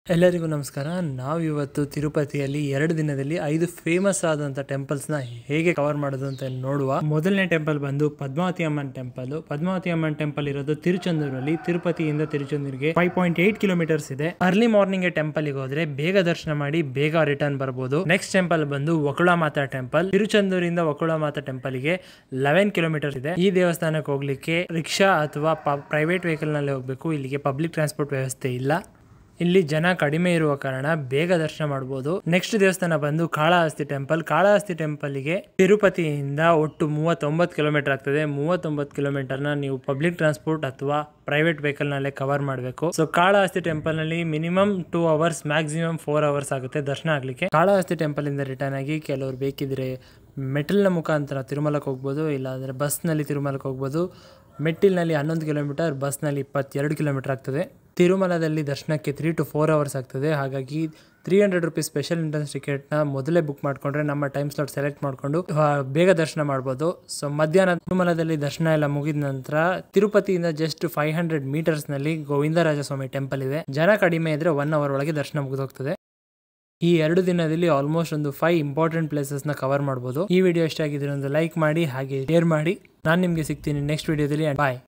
ಎಲ್ಲರಿಗೂ ನಮಸ್ಕಾರ. ನಾವು ಇವತ್ತು ತಿರುಪತಿಯಲ್ಲಿ 2 ದಿನದಲ್ಲಿ 5 ಫೇಮಸ್ ಆದಂಥ ಟೆಂಪಲ್ಸ್ನ ಹೇಗೆ ಕವರ್ ಮಾಡೋದು ಅಂತ ನೋಡುವ. ಮೊದಲನೇ ಟೆಂಪಲ್ ಬಂದು ಪದ್ಮಾವತಿ ಅಮ್ಮನ್ ಟೆಂಪಲ್. ಪದ್ಮಾವತಿ ಅಮ್ಮನ್ ಟೆಂಪಲ್ ಇರೋದು ತಿರುಚೆಂದೂರಲ್ಲಿ. ತಿರುಪತಿಯಿಂದ ತಿರುಚೆಂದೂರಿಗೆ 5.8 ಕಿಲೋಮೀಟರ್ಸ್ ಇದೆ. ಅರ್ಲಿ ಮಾರ್ನಿಂಗ್ ಟೆಂಪಲ್ಗೆ ಹೋದ್ರೆ ಬೇಗ ದರ್ಶನ ಮಾಡಿ ಬೇಗ ರಿಟರ್ನ್ ಬರಬಹುದು. ನೆಕ್ಸ್ಟ್ ಟೆಂಪಲ್ ಬಂದು ವಕುಳಮಾತಾ ಟೆಂಪಲ್. ತಿರುಚೆಂದೂರಿಂದ ವಕುಳಮಾತಾ ಟೆಂಪಲ್ಗೆ 11 ಕಿಲೋಮೀಟರ್ ಇದೆ. ಈ ದೇವಸ್ಥಾನಕ್ಕೆ ಹೋಗ್ಲಿಕ್ಕೆ ರಿಕ್ಷಾ ಅಥವಾ ಪ್ರೈವೇಟ್ ವೆಹಿಕಲ್ ನಲ್ಲಿ ಹೋಗಬೇಕು. ಇಲ್ಲಿಗೆ ಪಬ್ಲಿಕ್ ಟ್ರಾನ್ಸ್ಪೋರ್ಟ್ ವ್ಯವಸ್ಥೆ ಇಲ್ಲ. ಇಲ್ಲಿ ಜನ ಕಡಿಮೆ ಇರುವ ಕಾರಣ ಬೇಗ ದರ್ಶನ ಮಾಡಬಹುದು. ನೆಕ್ಸ್ಟ್ ದೇವಸ್ಥಾನ ಬಂದು ಕಾಳಹಸ್ತಿ ಟೆಂಪಲ್. ಕಾಳಹಸ್ತಿ ಟೆಂಪಲ್ಗೆ ತಿರುಪತಿಯಿಂದ ಒಟ್ಟು 39 ಕಿಲೋಮೀಟರ್ ಆಗ್ತದೆ. 39 ಕಿಲೋಮೀಟರ್ನ ನೀವು ಪಬ್ಲಿಕ್ ಟ್ರಾನ್ಸ್ಪೋರ್ಟ್ ಅಥವಾ ಪ್ರೈವೇಟ್ ವೆಹಿಕಲ್ ನಲ್ಲೇ ಕವರ್ ಮಾಡಬೇಕು. ಸೊ ಕಾಳಹಸ್ತಿ ಟೆಂಪಲ್ ನಲ್ಲಿ ಮಿನಿಮಮ್ 2 ಅವರ್ಸ್, ಮ್ಯಾಕ್ಸಿಮಮ್ 4 ಅವರ್ಸ್ ಆಗುತ್ತೆ ದರ್ಶನ ಆಗ್ಲಿಕ್ಕೆ. ಕಾಳಹಸ್ತಿ ಟೆಂಪಲ್ ಇಂದ ರಿಟರ್ನ್ ಆಗಿ ಕೆಲವರು ಬೇಕಿದ್ರೆ ಮೆಟಲ್ನ ಮುಖಾಂತರ ತಿರುಮಲಕ್ಕೆ ಹೋಗ್ಬೋದು, ಇಲ್ಲಾಂದ್ರೆ ಬಸ್ ನಲ್ಲಿ ತಿರುಮಲಕ್ಕೆ ಹೋಗ್ಬೋದು. ಮೆಟ್ಟಿಲ್ನಲ್ಲಿ 11 ಕಿಲೋಮೀಟರ್, ಬಸ್ ನಲ್ಲಿ 22 ಕಿಲೋಮೀಟರ್ ಆಗ್ತದೆ. ತಿರುಮಲದಲ್ಲಿ ದರ್ಶನಕ್ಕೆ 3 to 4 ಅವರ್ಸ್ ಆಗ್ತದೆ. ಹಾಗಾಗಿ 300 ರೂಪೀಸ್ ಸ್ಪೆಷಲ್ ಎಂಟ್ರೆನ್ಸ್ ಟಿಕೆಟ್ ನ ಮೊದಲೇ ಬುಕ್ ಮಾಡ್ಕೊಂಡ್ರೆ ನಮ್ಮ ಟೈಮ್ ಸ್ಲಾಟ್ ಸೆಲೆಕ್ಟ್ ಮಾಡ್ಕೊಂಡು ಬೇಗ ದರ್ಶನ ಮಾಡಬಹುದು. ಸೊ ಮಧ್ಯಾಹ್ನ ತಿರುಮಲದಲ್ಲಿ ದರ್ಶನ ಎಲ್ಲ ಮುಗಿದ ನಂತರ ತಿರುಪತಿಯಿಂದ ಜಸ್ಟ್ 500 ಮೀಟರ್ಸ್ ನಲ್ಲಿ ಗೋವಿಂದರಾಜಸ್ವಾಮಿ ಟೆಂಪಲ್ ಇದೆ. ಜನ ಕಡಿಮೆ ಇದ್ರೆ 1 ಅವರ್ ಒಳಗೆ ದರ್ಶನ ಮುಗಿದೋಗ್ತದೆ. ಈ 2 ದಿನದಲ್ಲಿ ಆಲ್ಮೋಸ್ಟ್ ಒಂದು 5 ಇಂಪಾರ್ಟೆಂಟ್ ಪ್ಲೇಸಸ್ ನ ಕವರ್ ಮಾಡಬಹುದು. ಈ ವಿಡಿಯೋ ಇಷ್ಟ ಆಗಿದ್ರೆ ಒಂದು ಲೈಕ್ ಮಾಡಿ, ಹಾಗೆ ಶೇರ್ ಮಾಡಿ. ನಾನು ನಿಮ್ಗೆ ಸಿಗ್ತೀನಿ ನೆಕ್ಸ್ಟ್ ವಿಡಿಯೋದಲ್ಲಿ. ಬಾಯ್.